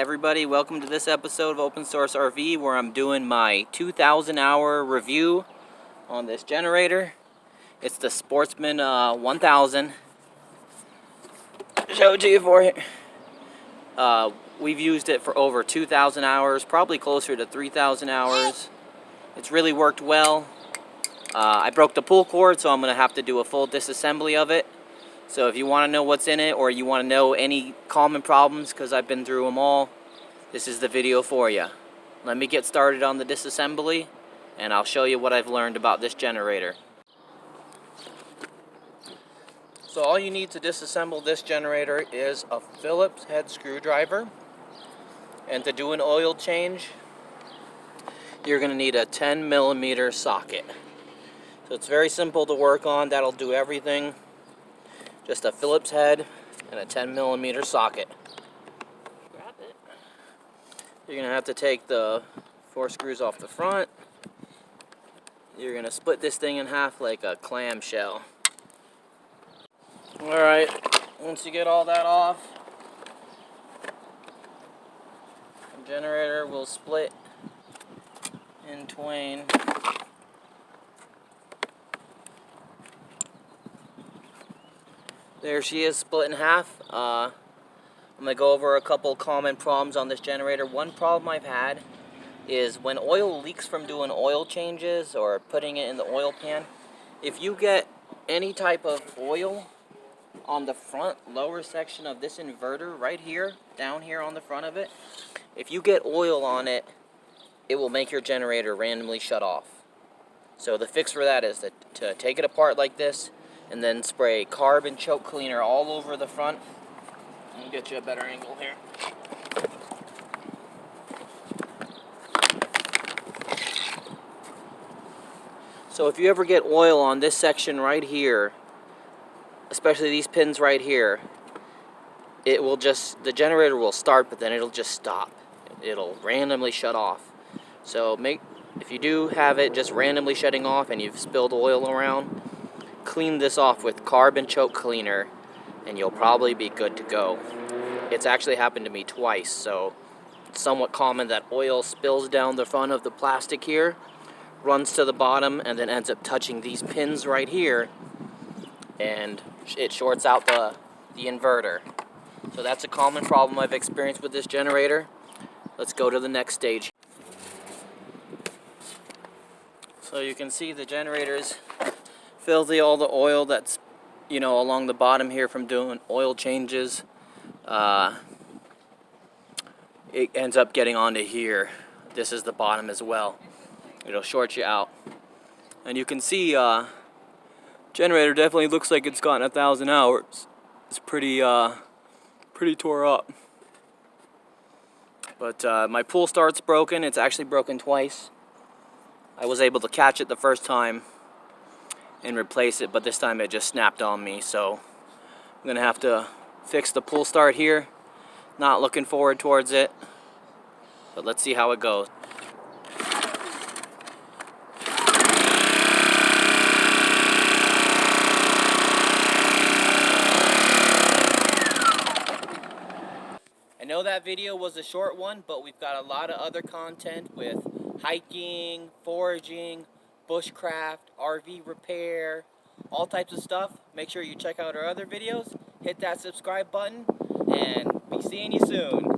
everybody, welcome to this episode of Open Source RV where I'm doing my 2,000 hour review on this generator. It's the Sportsman 1000. Show it to you for you. We've used it for over 2,000 hours, probably closer to 3,000 hours. It's really worked well. I broke the pull cord, so I'm going to have to do a full disassembly of it. So if you want to know what's in it, or you want to know any common problems, because I've been through them all, this is the video for you. Let me get started on the disassembly, and I'll show you what I've learned about this generator. So all you need to disassemble this generator is a Phillips head screwdriver. And to do an oil change, you're going to need a 10mm socket. So it's very simple to work on. That'll do everything. Just a Phillips head and a 10mm socket. Grab it. You're going to have to take the 4 screws off the front. You're going to split this thing in half like a clamshell. Alright, once you get all that off, the generator will split in twain. There she is, split in half. I'm going to go over a couple common problems on this generator. One problem I've had is when oil leaks from doing oil changes or putting it in the oil pan, if you get any type of oil on the front lower section of this inverter right here, down here on the front of it, if you get oil on it, it will make your generator randomly shut off. So the fix for that is to take it apart like this, and then spray carbon choke cleaner all over the front. Let me get you a better angle here. So if you ever get oil on this section right here, especially these pins right here, the generator will start, but then it'll just stop. It'll randomly shut off. So if you do have it just randomly shutting off and you've spilled oil around, clean this off with carbon choke cleaner and you'll probably be good to go. It's actually happened to me twice, so it's somewhat common that oil spills down the front of the plastic here, runs to the bottom, and then ends up touching these pins right here, and it shorts out the inverter. So that's a common problem I've experienced with this generator. Let's go to the next stage. So you can see the generator's filthy, all the oil that's, along the bottom here from doing oil changes. It ends up getting onto here. This is the bottom as well. It'll short you out. And you can see generator definitely looks like it's gotten 1,000 hours. It's pretty tore up. But my pull start's broken. It's actually broken twice. I was able to catch it the first time and replace it, but this time it just snapped on me, so I'm gonna have to fix the pull start here. Not looking forward towards it, but let's see how it goes. I know that video was a short one, but we've got a lot of other content with hiking, foraging, bushcraft, RV repair, all types of stuff. Make sure you check out our other videos, hit that subscribe button, and be seeing you soon.